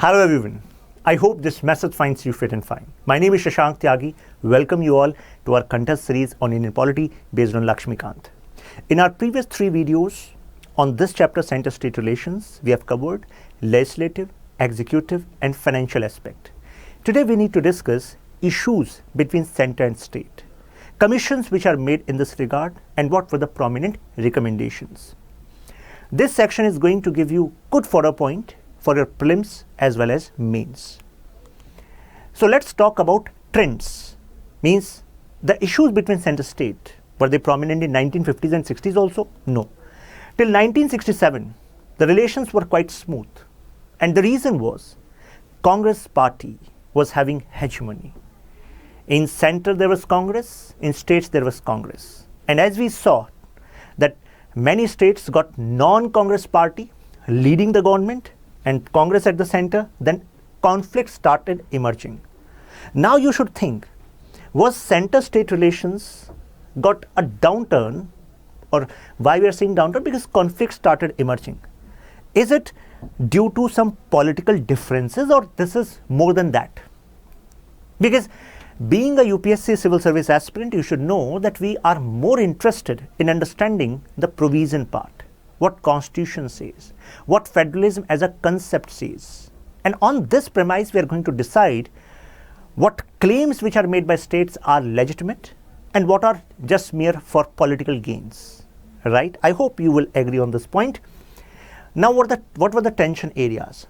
Hello everyone. I hope this message finds you fit and fine. My name is Shashank Tyagi. Welcome you all to our contest series on Indian polity based on Lakshmikant. In our previous 3 videos on this chapter, center-state relations, we have covered legislative, executive and financial aspect. Today we need to discuss issues between center and state, commissions which are made in this regard, and what were the prominent recommendations. This section is going to give you good fodder point for your prelims as well as mains. So let's talk about trends. Means the issues between center state, were they prominent in 1950s and 60s also? No. Till 1967, the relations were quite smooth. And the reason was, Congress party was having hegemony. In center there was Congress, in states there was Congress. And as we saw that many states got non-Congress party leading the government and Congress at the center, then conflicts started emerging. Now you should think, was center-state relations got a downturn, or why we are saying downturn? Because conflicts started emerging. Is it due to some political differences, or this is more than that? Because being a UPSC civil service aspirant, you should know that we are more interested in understanding the provision part, what Constitution says, what federalism as a concept says. And on this premise, we are going to decide what claims which are made by states are legitimate and what are just mere for political gains, right? I hope you will agree on this point. Now, what were the tension areas?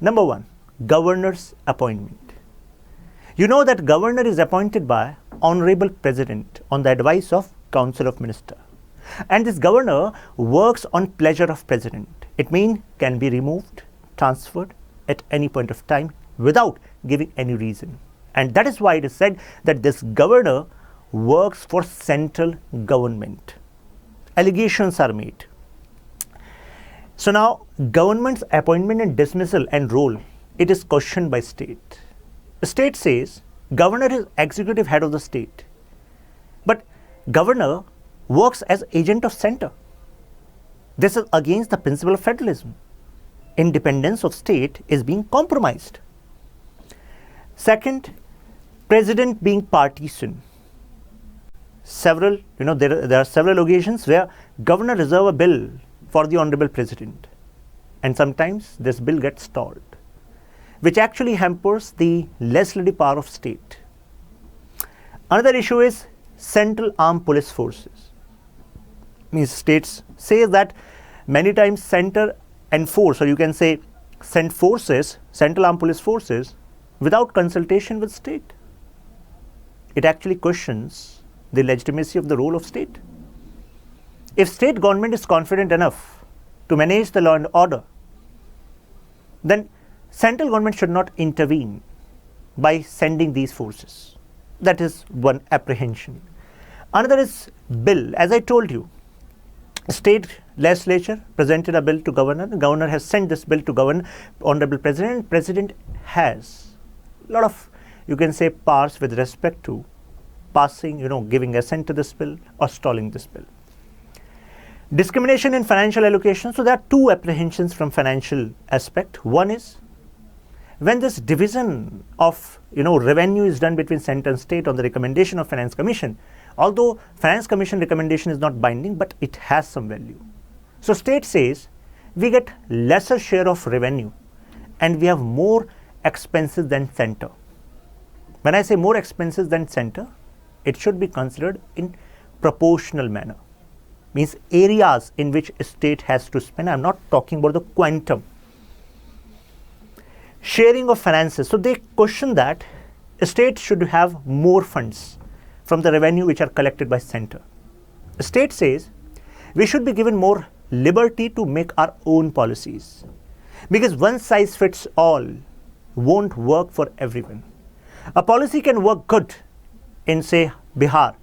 Number 1, governor's appointment. You know that governor is appointed by Honorable President on the advice of Council of Ministers. And this governor works on pleasure of president. It means can be removed, transferred at any point of time without giving any reason. And that is why it is said that this governor works for central government. Allegations are made. So now government's appointment and dismissal and role, it is questioned by state. The state says governor is executive head of the state, but governor works as agent of center. This is against the principle of federalism. Independence of state is being compromised. Second, president being partisan. There are several occasions where governor reserve a bill for the honorable president, and sometimes this bill gets stalled, which actually hampers the legislative power of state. Another issue is central armed police forces. Means states say that many times center enforce, or you can say send forces, central armed police forces, without consultation with state. It actually questions the legitimacy of the role of state. If state government is confident enough to manage the law and order, then central government should not intervene by sending these forces. That is one apprehension. Another is bill. As I told you, state legislature presented a bill to governor. The governor has sent this bill to governor, honorable president. President has a lot of, you can say, powers with respect to passing, giving assent to this bill or stalling this bill. Discrimination in financial allocation. So there are 2 apprehensions from financial aspect. One is when this division of revenue is done between center and state on the recommendation of Finance Commission. Although Finance Commission recommendation is not binding, but it has some value. So state says we get lesser share of revenue and we have more expenses than center. When I say more expenses than center, it should be considered in proportional manner. Means areas in which a state has to spend. I am not talking about the quantum. Sharing of finances. So they question that a state should have more funds from the revenue which are collected by center. The state says we should be given more liberty to make our own policies, because one size fits all won't work for everyone. A policy can work good in, say, Bihar,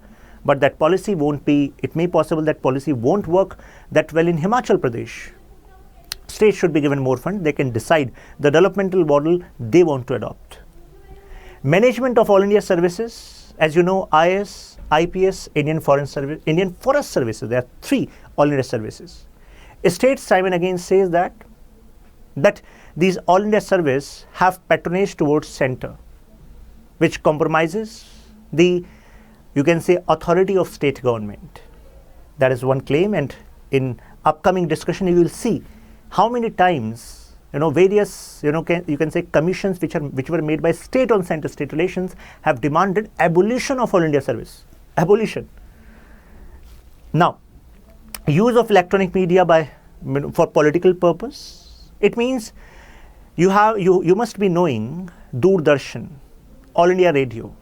but that policy won't be, it may be possible that policy won't work that well in Himachal Pradesh. States should be given more funds. They can decide the developmental model they want to adopt. Management of all India services. As you know, IS, IPS, Indian Forest Services, there are 3 all India services. States time and again says that that these all India service have patronage towards center, which compromises the, you can say, authority of state government. That is one claim, and in upcoming discussion you will see how many times various you can say commissions which were made by state on center state relations have demanded abolition of all India service. Abolition. Now, use of electronic media for political purpose. It means you must be knowing Doordarshan, All India Radio.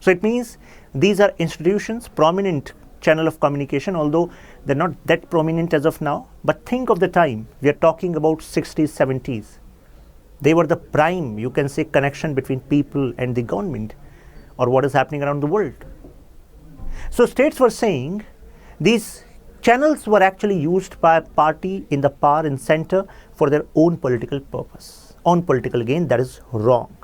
So it means these are institutions, prominent channel of communication, although they're not that prominent as of now. But think of the time, we are talking about 60s, 70s. They were the prime, you can say, connection between people and the government, or what is happening around the world. So states were saying these channels were actually used by a party in the power in center for their own political purpose, own political gain. That is wrong.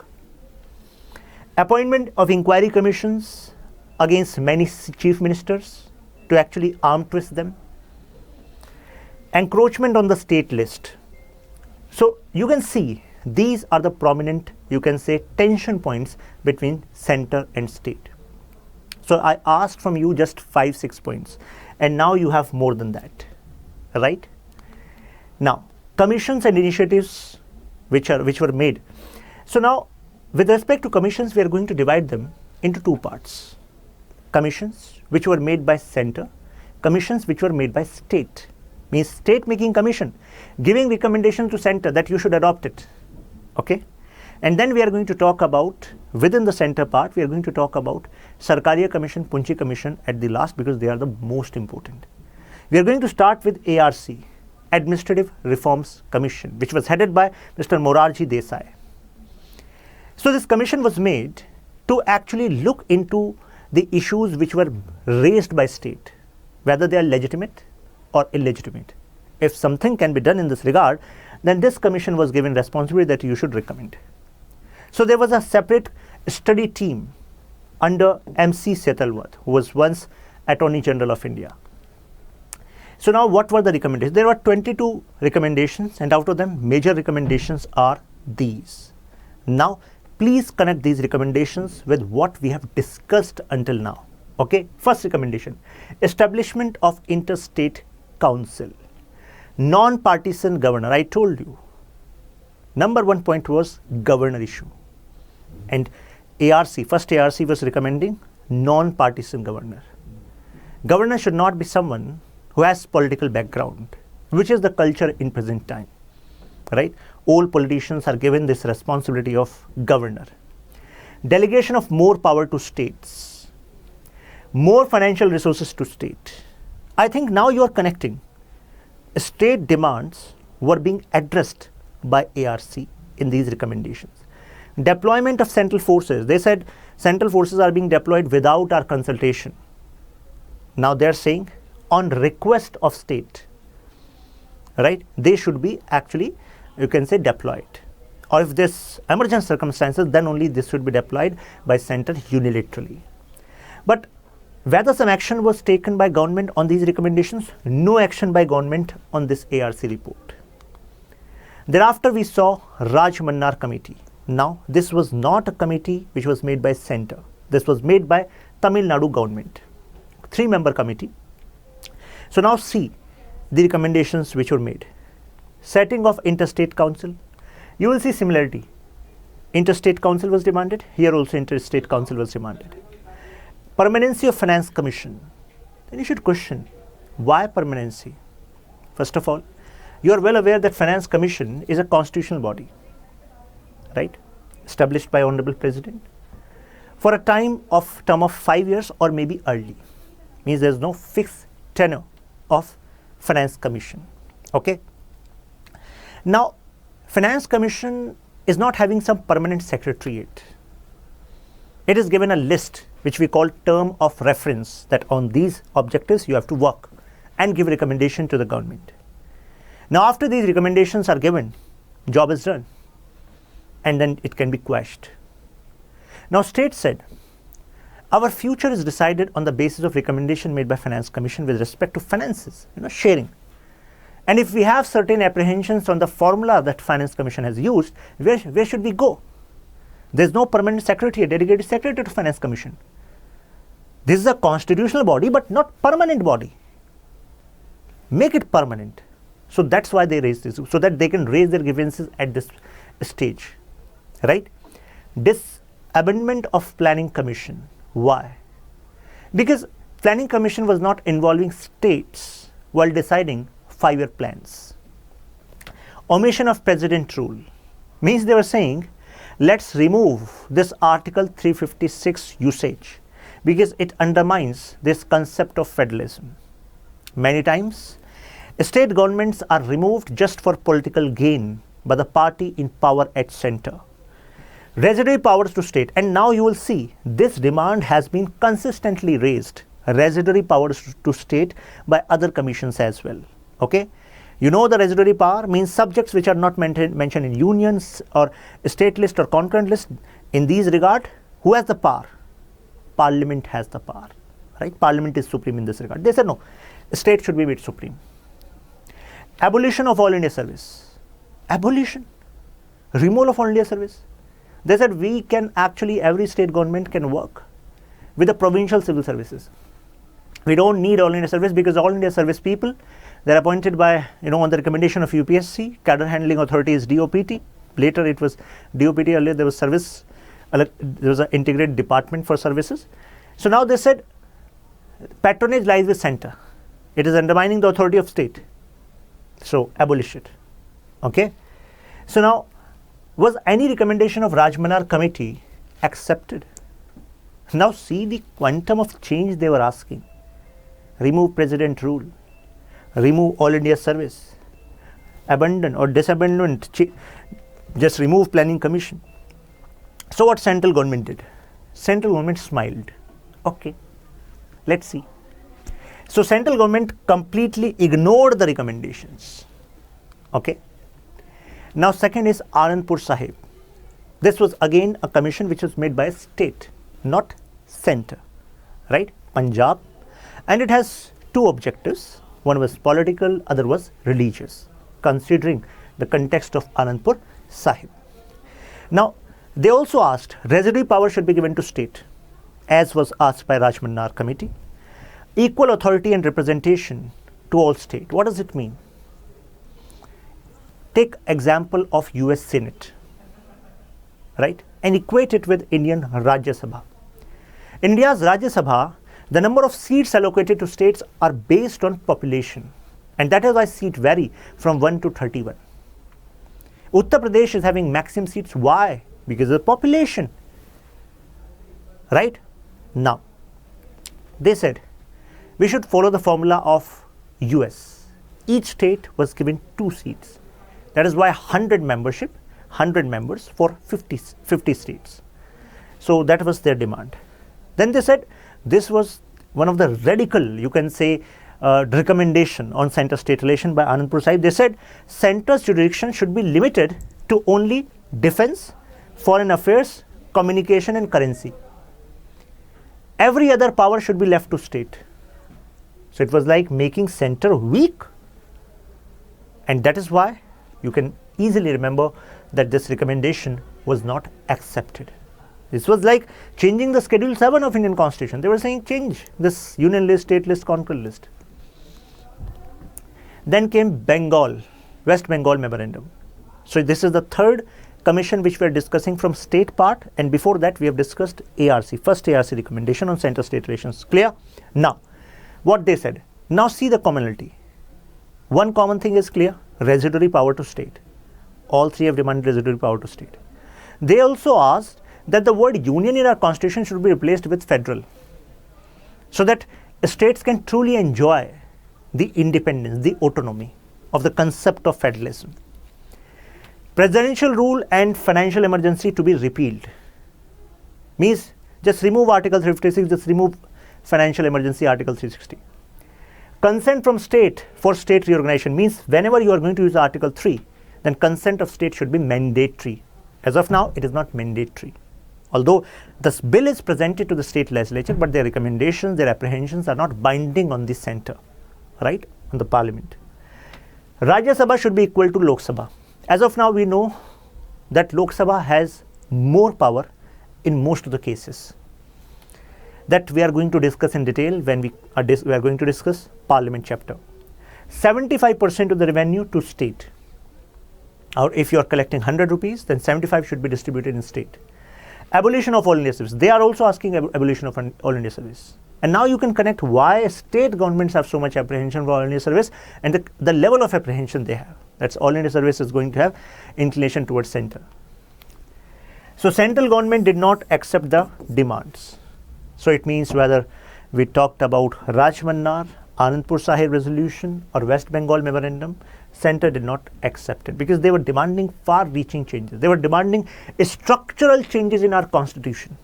Appointment of inquiry commissions against many chief ministers to actually arm twist them. Encroachment on the state list. So you can see these are the prominent, you can say, tension points between center and state. So I asked from you just 5-6 points, and now you have more than that, right? Now, commissions and initiatives which were made. So now, with respect to commissions, we are going to divide them into two parts. Commissions which were made by center, commissions which were made by state. Means state making commission, giving recommendation to center that you should adopt it. Okay? And then we are going to talk about, within the center part, we are going to talk about Sarkaria Commission, Punchi Commission at the last, because they are the most important. We are going to start with ARC, Administrative Reforms Commission, which was headed by Mr. Morarji Desai. So this commission was made to actually look into the issues which were raised by state, whether they are legitimate or illegitimate. If something can be done in this regard, then this commission was given responsibility that you should recommend. So there was a separate study team under MC Setalwat, who was once Attorney General of India. So now what were the recommendations? There were 22 recommendations, and out of them major recommendations are these. Now please connect these recommendations with what we have discussed until now. Okay, first recommendation, establishment of interstate council, non-partisan governor. I told you, number one point was governor issue, and first ARC was recommending non-partisan governor. Governor should not be someone who has political background, which is the culture in present time, right? All politicians are given this responsibility of governor. Delegation of more power to states, more financial resources to state. I think now you are connecting. State demands were being addressed by ARC in these recommendations. Deployment of central forces. They said central forces are being deployed without our consultation. Now they are saying on request of state, right? They should be actually, you can say, deployed. Or if this emergent circumstances, then only this should be deployed by center unilaterally. But whether some action was taken by government on these recommendations, no action by government on this ARC report. Thereafter we saw Raj Mannar committee. Now this was not a committee which was made by center. This was made by Tamil Nadu government. 3-member committee. So now see the recommendations which were made. Setting of interstate council. You will see similarity. Interstate council was demanded. Here also interstate council was demanded. Permanency of finance commission. Then you should question, why permanency? First of all, you are well aware that finance commission is a constitutional body, right? Established by Honorable President for a term of 5 years or maybe early. Means there is no fixed tenure of finance commission. Okay. Now, finance commission is not having some permanent secretariat. It is given a list which we call term of reference, that on these objectives you have to work and give recommendation to the government. Now after these recommendations are given, job is done, and then it can be quashed. Now state said, our future is decided on the basis of recommendation made by finance commission with respect to finances, sharing. And if we have certain apprehensions on the formula that Finance Commission has used, where should we go? There's no permanent secretary, a dedicated secretary to Finance Commission. This is a constitutional body, but not permanent body. Make it permanent. So that's why they raise this, so that they can raise their grievances at this stage, right? Disabandonment of Planning Commission. Why? Because Planning Commission was not involving states while deciding 5-year plans. Omission of President rule means they were saying, let's remove this Article 356 usage because it undermines this concept of federalism. Many times, state governments are removed just for political gain by the party in power at center. Residuary powers to state, and now you will see this demand has been consistently raised, residuary powers to state by other commissions as well. Okay? You know the residuary power means subjects which are not mentioned in unions or state list or concurrent list. In these regard, who has the power? Parliament has the power, right? Parliament is supreme in this regard. They said no, state should be made supreme. Abolition of All India Service. Abolition. Removal of All India Service. They said we can actually, every state government can work with the provincial civil services. We don't need All India Service because All India Service people, they're appointed by, on the recommendation of UPSC, Cadre Handling Authority is DOPT. Later it was DOPT, earlier there was service, there was an integrated department for services. So now they said patronage lies with center. It is undermining the authority of state. So abolish it. Okay. So now, was any recommendation of Rajmanar committee accepted? Now see the quantum of change they were asking. Remove President rule. Remove All India Service, abandon or disabandonment, just remove Planning Commission. So what central government did? Central government smiled. Okay, let's see. So central government completely ignored the recommendations. Okay. Now second is Anandpur Sahib. This was again a commission which was made by a state, not center, right? Punjab, and it has two objectives. One was political, other was religious, considering the context of Anandpur Sahib. Now, they also asked residuary power should be given to state, as was asked by Rajmanar committee. Equal authority and representation to all state. What does it mean? Take example of US Senate, right? And equate it with Indian Rajya Sabha. India's Rajya Sabha, the number of seats allocated to states are based on population, and that is why seats vary from 1 to 31. Uttar Pradesh is having maximum seats. Why? Because of the population. Right? Now, they said we should follow the formula of US. Each state was given 2 seats. That is why 100 membership, 100 members for 50 states. So that was their demand. Then they said this was one of the radical, you can say, recommendation on center-state relation by Anandpur Sahib. They said center's jurisdiction should be limited to only defense, foreign affairs, communication and currency. Every other power should be left to state. So it was like making center weak. And that is why you can easily remember that this recommendation was not accepted. This was like changing the Schedule 7 of Indian Constitution. They were saying change this union list, state list, concurrent list. Then came Bengal, West Bengal Memorandum. So this is the third commission which we are discussing from state part, and before that we have discussed ARC, first ARC recommendation on center-state relations. Clear? Now, what they said. Now see the commonality. One common thing is clear, residuary power to state. All three have demanded residuary power to state. They also asked that the word union in our constitution should be replaced with federal, so that states can truly enjoy the independence, the autonomy of the concept of federalism. Presidential rule and financial emergency to be repealed. Means just remove Article 356, just remove financial emergency Article 360. Consent from state for state reorganization means whenever you are going to use Article 3, then consent of state should be mandatory. As of now, it is not mandatory. Although this bill is presented to the state legislature, but their recommendations, their apprehensions are not binding on the center, right, on the parliament. Rajya Sabha should be equal to Lok Sabha. As of now, we know that Lok Sabha has more power in most of the cases. That we are going to discuss in detail when we are going to discuss Parliament chapter. 75% of the revenue to state. Or if you are collecting 100 rupees, then 75 should be distributed in state. Abolition of all India service. They are also asking abolition of all India service. And now you can connect why state governments have so much apprehension for all India service and the level of apprehension they have. That's all India service is going to have inclination towards center. So central government did not accept the demands. So it means whether we talked about Rajmannar, Anandpur Sahib resolution or West Bengal memorandum, center did not accept it because they were demanding far-reaching changes. They were demanding structural changes in our constitution,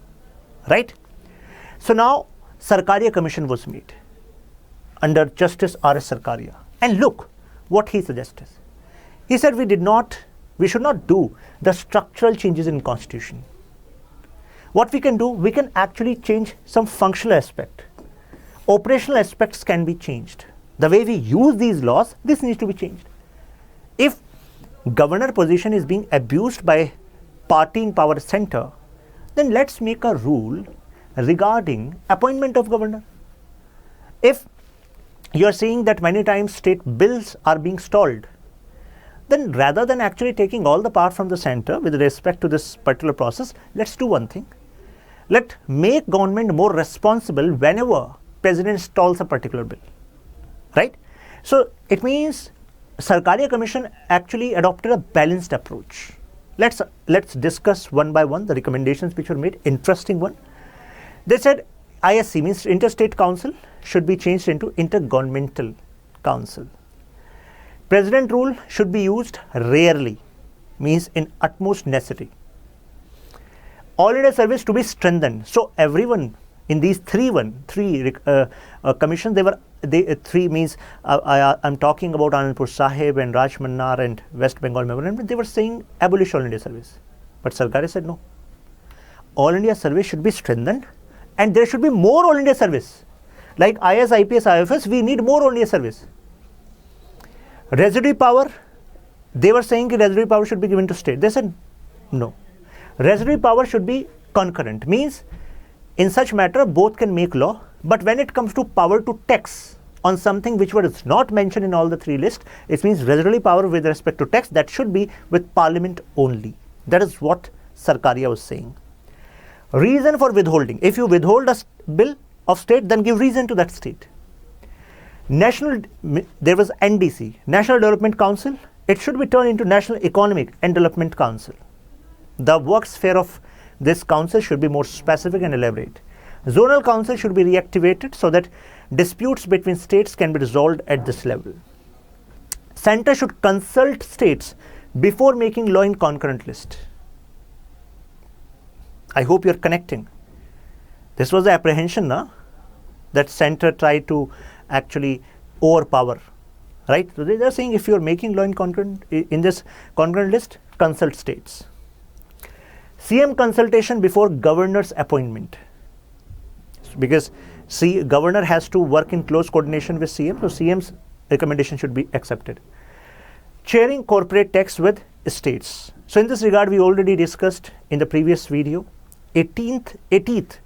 right? So now Sarkaria Commission was made under Justice R.S. Sarkaria. And look what he suggested. He said we should not do the structural changes in constitution. What we can do, we can actually change some functional aspect. Operational aspects can be changed. The way we use these laws, this needs to be changed. If governor position is being abused by party in power center, then let's make a rule regarding appointment of governor. If you are saying that many times state bills are being stalled, then rather than actually taking all the power from the center with respect to this particular process, let's do one thing. Let's make government more responsible whenever president stalls a particular bill, right? So it means Sarkaria Commission actually adopted a balanced approach. Let's discuss one by one the recommendations which were made. Interesting one. They said ISC means Interstate Council should be changed into Intergovernmental Council. President rule should be used rarely, means in utmost necessity. All India service to be strengthened. So everyone in these three commissions, three means I'm talking about Anandpur Sahib and Rajmannar and West Bengal Memorandum. They were saying abolish all India service, but Sarkaria said no. All India service should be strengthened, and there should be more all India service. Like IS, IPS, IFS, we need more all India service. Residuary power, they were saying residuary power should be given to state. They said no. Residuary power should be concurrent, means in such matter both can make law, but when it comes to power to tax on something which was not mentioned in all the three lists, it means residuary power with respect to tax, that should be with parliament only. That is what Sarkaria was saying. Reason for withholding. If you withhold a bill of state, then give reason to that state. There was NDC, National Development Council. It should be turned into National Economic and Development Council. The work sphere of this council should be more specific and elaborate. Zonal council should be reactivated so that disputes between states can be resolved at this level. Center should consult states before making law in concurrent list. I hope you're connecting. This was the apprehension that center tried to actually overpower, right? So they are saying if you're making law in this concurrent list, consult states. CM consultation before governor's appointment, because governor has to work in close coordination with CM, so CM's recommendation should be accepted. Sharing corporate tax with states. So in this regard, we already discussed in the previous video, 80th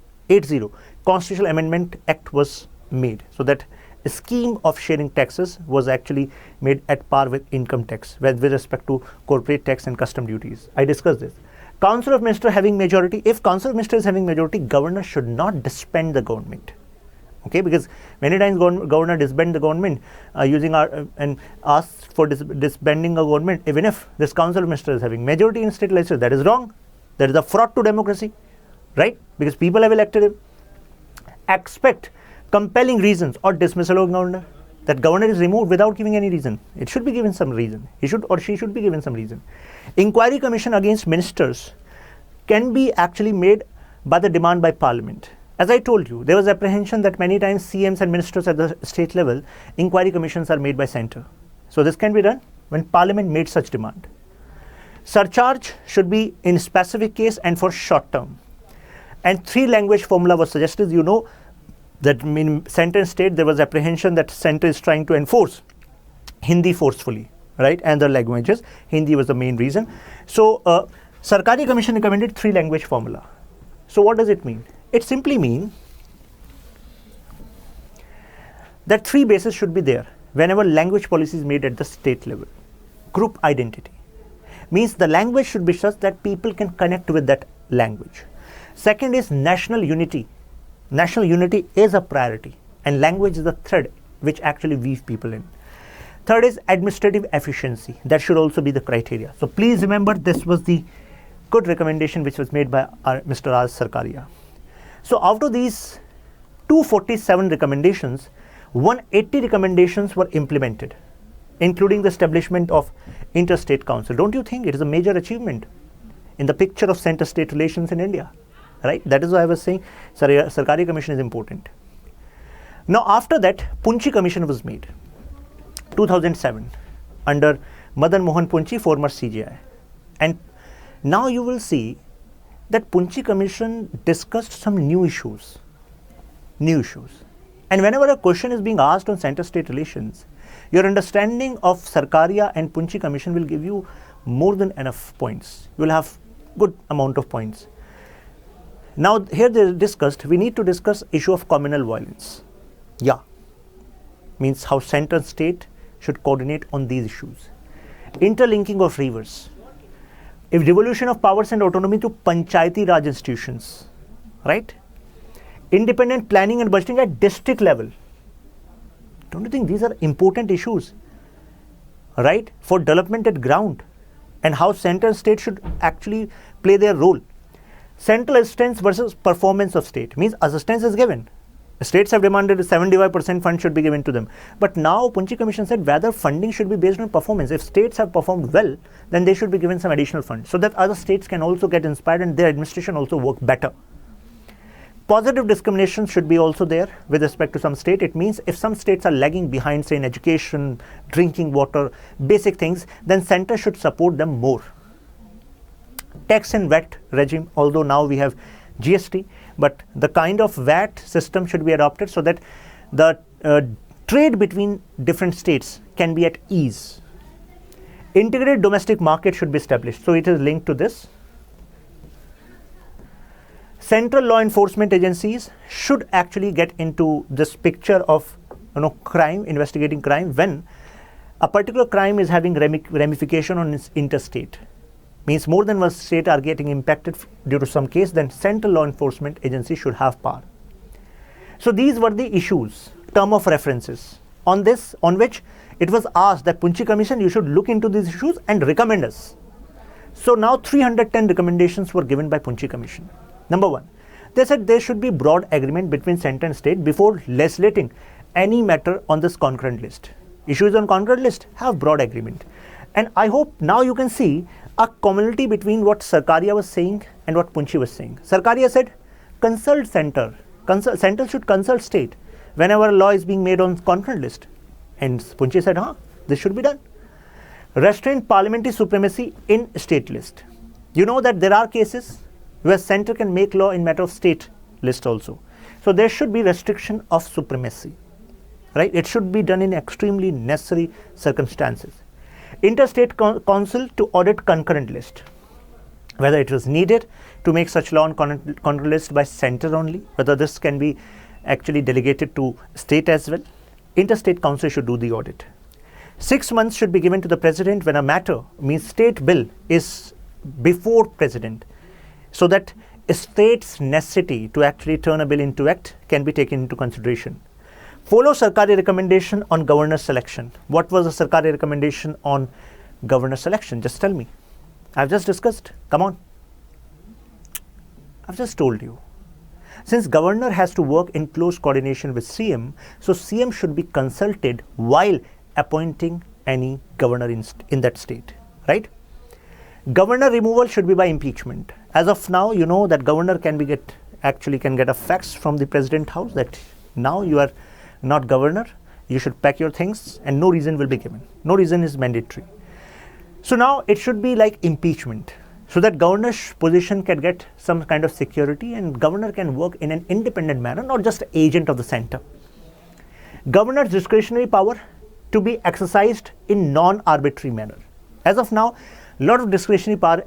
Constitutional Amendment Act was made, so that a scheme of sharing taxes was actually made at par with income tax with respect to corporate tax and custom duties. I discussed this. Council of Ministers having majority. If Council of Ministers is having majority, governor should not disband the government. Okay, because many times governor disband the government and asks for disbanding a government, even if this Council of Ministers is having majority in state legislature. That is wrong. That is a fraud to democracy, right? Because people have elected him. Expect compelling reasons or dismissal of governor. That governor is removed without giving any reason. It should be given some reason. He should or she should be given some reason. Inquiry commission against ministers can be actually made by the demand by parliament. As I told you, there was apprehension that many times CMs and ministers at the state level, inquiry commissions are made by center. So this can be done when parliament made such demand. Surcharge should be in specific case and for short term. And 3-language formula was suggested. You know that in center and state there was apprehension that center is trying to enforce Hindi forcefully. right? And the languages, Hindi was the main reason. So Sarkaria Commission recommended 3 language formula. So what does it mean? It simply means that 3 bases should be there whenever language policy is made at the state level. Group identity means the language should be such that people can connect with that language. Second is national unity. National unity is a priority, and language is the thread which actually weaves people in. Third is administrative efficiency. That should also be the criteria. So please remember, this was the good recommendation which was made by Mr. R. Sarkaria. So out of these 247 recommendations, 180 recommendations were implemented, including the establishment of interstate council. Don't you think it is a major achievement in the picture of center-state relations in India? Right? That is why I was saying Sarkaria Commission is important. Now after that, Punchi Commission was made, 2007, under Madan Mohan Punchi, former CJI. And now you will see that Punchi Commission discussed some new issues. And whenever a question is being asked on center-state relations, your understanding of Sarkaria and Punchi Commission will give you more than enough points. You will have good amount of points. Now here they discussed, we need to discuss issue of communal violence. Yeah, means how center and state should coordinate on these issues. Interlinking of rivers. If devolution of powers and autonomy to Panchayati Raj institutions, right? Independent planning and budgeting at district level. Don't you think these are important issues, right? For development at ground, and how center and state should actually play their role. Central assistance versus performance of state means assistance is given. States have demanded 75% fund should be given to them. But now Punchi Commission said whether funding should be based on performance. If states have performed well, then they should be given some additional funds so that other states can also get inspired and their administration also work better. Positive discrimination should be also there with respect to some state. It means if some states are lagging behind, say in education, drinking water, basic things, then center should support them more. Tax and VAT regime, although now we have GST, but the kind of VAT system should be adopted so that the trade between different states can be at ease. Integrated domestic market should be established. So it is linked to this. Central law enforcement agencies should actually get into this picture of crime, investigating crime when a particular crime is having ramification on its interstate. Means more than one state are getting impacted due to some case, then central law enforcement agency should have power. So these were the issues, term of references on which it was asked that Punchi Commission, you should look into these issues and recommend us. So now 310 recommendations were given by Punchi Commission. Number 1, they said there should be broad agreement between center and state before legislating any matter on this concurrent list. Issues on concurrent list have broad agreement. And I hope now you can see a commonality between what Sarkaria was saying and what Punchi was saying. Sarkaria said, consult center. Center should consult state whenever a law is being made on concurrent list. And Punchi said, this should be done. Restrain parliamentary supremacy in state list. You know that there are cases where center can make law in matter of state list also. So there should be restriction of supremacy, right? It should be done in extremely necessary circumstances. Interstate council to audit concurrent list, whether it was needed to make such law on concurrent list by center only, whether this can be actually delegated to state as well. Interstate council should do the audit. 6 months should be given to the president when a matter, means state bill, is before president, so that a state's necessity to actually turn a bill into act can be taken into consideration. Follow Sarkaria recommendation on governor selection. What was the Sarkaria recommendation on governor selection? Just tell me. I've just discussed. Come on. I've just told you. Since governor has to work in close coordination with CM, so CM should be consulted while appointing any governor in that state, right? Governor removal should be by impeachment. As of now, you know that governor can get a fax from the president house that now you are not governor, you should pack your things, and no reason will be given. No reason is mandatory. So now it should be like impeachment, so that governor's position can get some kind of security and governor can work in an independent manner, not just agent of the center. Governor's discretionary power to be exercised in non-arbitrary manner. As of now, a lot of discretionary power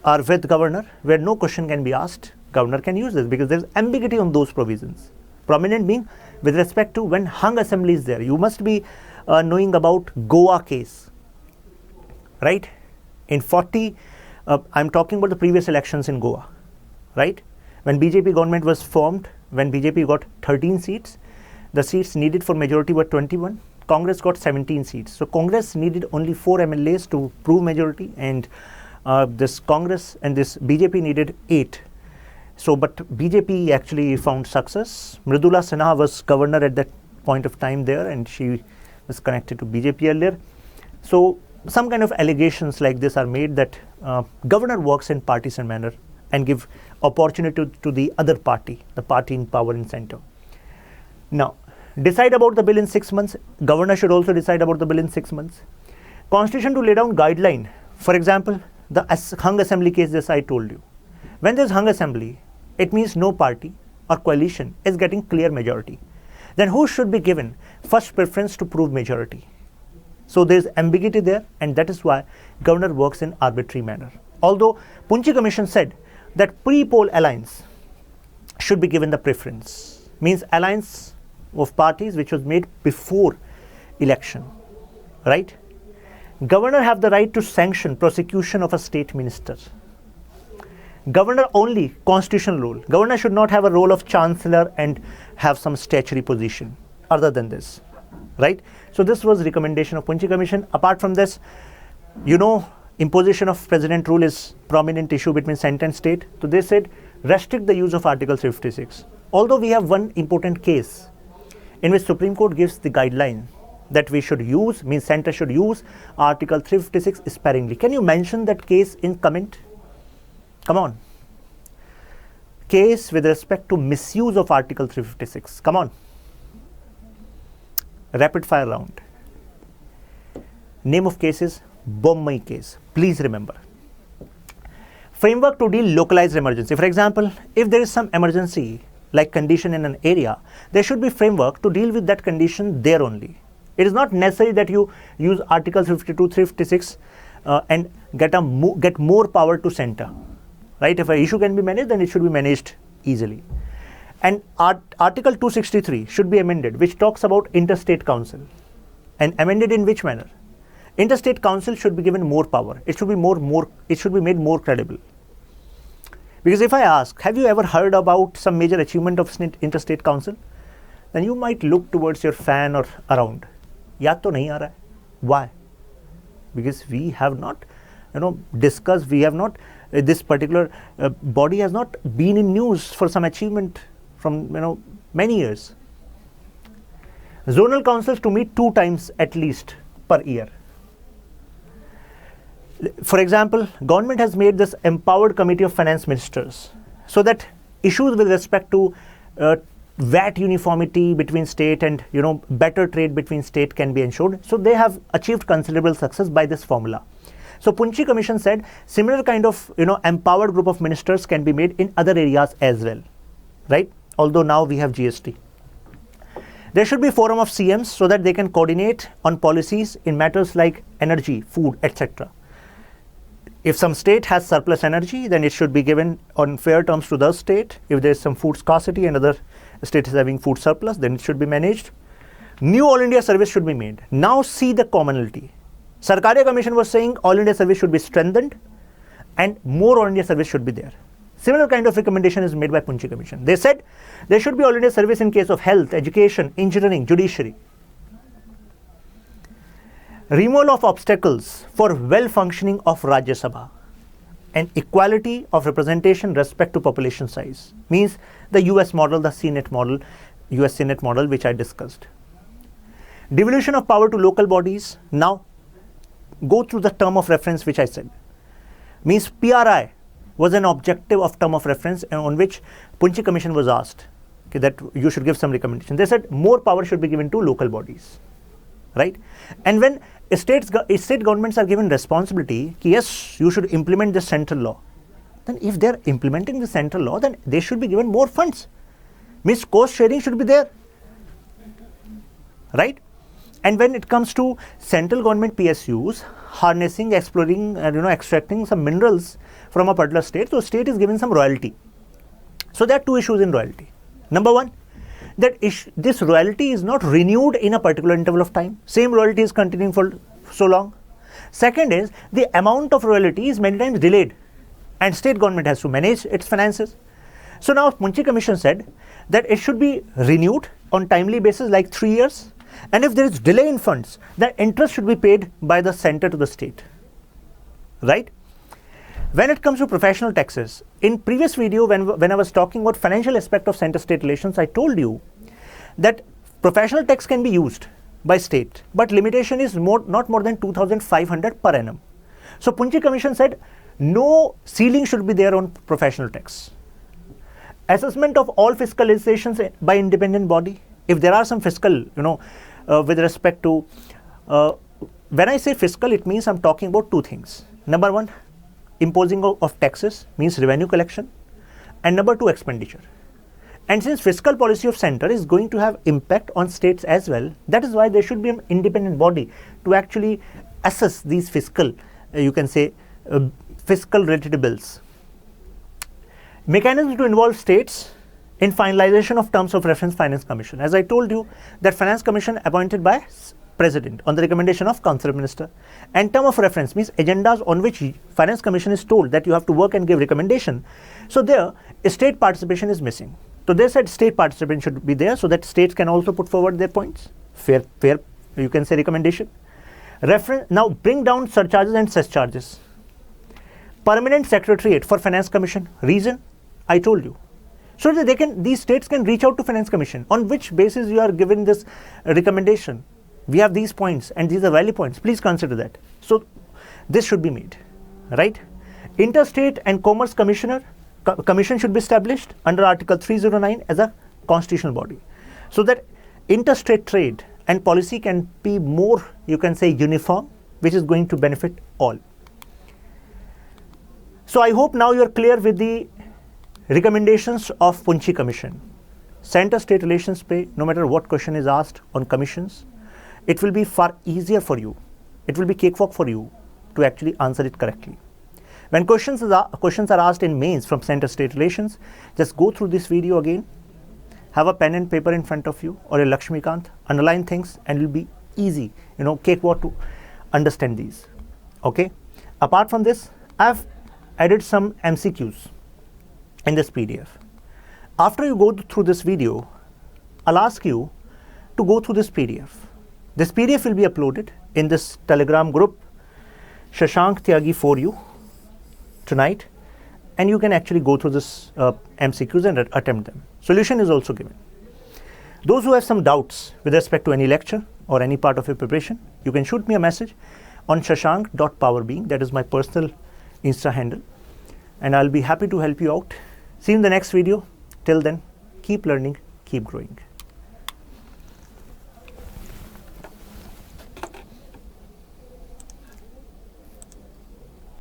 are with governor, where no question can be asked. Governor can use this because there is ambiguity on those provisions. Prominent being with respect to when hung assembly is there. You must be knowing about Goa case, right? In 40, I'm talking about the previous elections in Goa, right? When BJP government was formed, when BJP got 13 seats, the seats needed for majority were 21. Congress got 17 seats. So Congress needed only 4 MLAs to prove majority, and this Congress and this BJP needed 8. So, but BJP actually found success. Mridula Sinha was governor at that point of time there, and she was connected to BJP earlier. So, some kind of allegations like this are made that governor works in partisan manner and give opportunity to the other party, the party in power in center. Now, decide about the bill in 6 months. Governor should also decide about the bill in 6 months. Constitution to lay down guideline. For example, the hung assembly case, this I told you. When there's hung assembly, it means no party or coalition is getting clear majority. Then who should be given first preference to prove majority? So there's ambiguity there, and that is why governor works in arbitrary manner. Although Punchi Commission said that pre-poll alliance should be given the preference, means alliance of parties which was made before election, right? Governor have the right to sanction prosecution of a state minister. Governor only constitutional role. Governor should not have a role of chancellor and have some statutory position other than this, right? So this was recommendation of Punchi Commission. Apart from this, you know, imposition of president rule is prominent issue between center and state. So they said restrict the use of Article 56. Although we have one important case in which Supreme Court gives the guideline that we should use, means center should use Article 356 sparingly. Can you mention that case in comment? Come on. Case with respect to misuse of Article 356. Come on. Rapid fire round. Name of case is Bommai case. Please remember. Framework to deal localized emergency. For example, if there is some emergency like condition in an area, there should be framework to deal with that condition there only. It is not necessary that you use Article 52, 356 and get more power to center. Right? If an issue can be managed, then it should be managed easily. And Article 263 should be amended, which talks about interstate council. And amended in which manner? Interstate council should be given more power. It should be it should be made more credible. Because if I ask, have you ever heard about some major achievement of interstate council? Then you might look towards your fan or around. Yaad to nahi aa raha hai. Why? Because we have not, discussed. We have not. This particular body has not been in news for some achievement from many years. Zonal councils to meet 2 times at least per year. For example, government has made this empowered committee of finance ministers so that issues with respect to VAT uniformity between state and better trade between state can be ensured. So they have achieved considerable success by this formula. So Punchi Commission said similar kind of empowered group of ministers can be made in other areas as well, right? Although now we have GST. There should be forum of CMs so that they can coordinate on policies in matters like energy, food, etc. If some state has surplus energy, then it should be given on fair terms to the state. If there is some food scarcity and other state is having food surplus, then it should be managed. New All India service should be made. Now see the commonality. Sarkaria Commission was saying All India service should be strengthened and more All India service should be there. Similar kind of recommendation is made by Punchi Commission. They said there should be All India service in case of health, education, engineering, judiciary. Removal of obstacles for well-functioning of Rajya Sabha and equality of representation respect to population size. Means the US model, the Senate model, US Senate model which I discussed. Devolution of power to local bodies. Now go through the term of reference which I said. Means PRI was an objective of term of reference on which Punchi Commission was asked that you should give some recommendation. They said more power should be given to local bodies, right? And when state governments are given responsibility, yes, you should implement the central law. Then if they are implementing the central law, then they should be given more funds. Means cost sharing should be there, right? And when it comes to central government PSUs harnessing, exploring, extracting some minerals from a particular state, so state is given some royalty. So there are two issues in royalty. Number one, that this royalty is not renewed in a particular interval of time. Same royalty is continuing for so long. Second is the amount of royalty is many times delayed, and state government has to manage its finances. So now Munshi Commission said that it should be renewed on timely basis, like 3 years. And if there is delay in funds, the interest should be paid by the center to the state, right? When it comes to professional taxes, in previous video when I was talking about financial aspect of center-state relations, I told you that professional tax can be used by state, but limitation is not more than 2,500 per annum. So Munshi Commission said no ceiling should be there on professional tax. Assessment of all fiscalizations by independent body. If there are some fiscal, with respect to, when I say fiscal, it means I'm talking about two things. Number one, imposing of taxes means revenue collection, and number two, expenditure. And since fiscal policy of center is going to have impact on states as well, that is why there should be an independent body to actually assess these fiscal, fiscal related bills. Mechanism to involve states in finalization of terms of reference Finance Commission. As I told you, that Finance Commission appointed by President on the recommendation of Council Minister, and term of reference means agendas on which Finance Commission is told that you have to work and give recommendation. So there, state participation is missing. So they said state participation should be there so that states can also put forward their points. Fair, recommendation. Now bring down surcharges and cess charges. Permanent Secretariat for Finance Commission. Reason, I told you. So that these states can reach out to Finance Commission. On which basis you are given this recommendation? We have these points and these are valid points. Please consider that. So this should be made, right? Interstate and Commerce Commission should be established under Article 309 as a constitutional body, so that interstate trade and policy can be more, uniform, which is going to benefit all. So I hope now you are clear with the recommendations of Munshi Commission. Center-state relations pay, no matter what question is asked on commissions, it will be far easier for you. It will be cakewalk for you to actually answer it correctly. When questions are asked in mains from center-state relations, just go through this video again, have a pen and paper in front of you or a Lakshmikant, underline things, and it will be easy, cakewalk to understand these. Okay. Apart from this, I've added some MCQs in this PDF. After you go through this video, I'll ask you to go through this PDF. This PDF will be uploaded in this Telegram group, Shashank Tyagi for you, tonight, and you can actually go through this MCQs and attempt them. Solution is also given. Those who have some doubts with respect to any lecture or any part of your preparation, you can shoot me a message on shashank.powerbeing, that is my personal Insta handle, and I'll be happy to help you out. See you in the next video. Till then, keep learning, keep growing.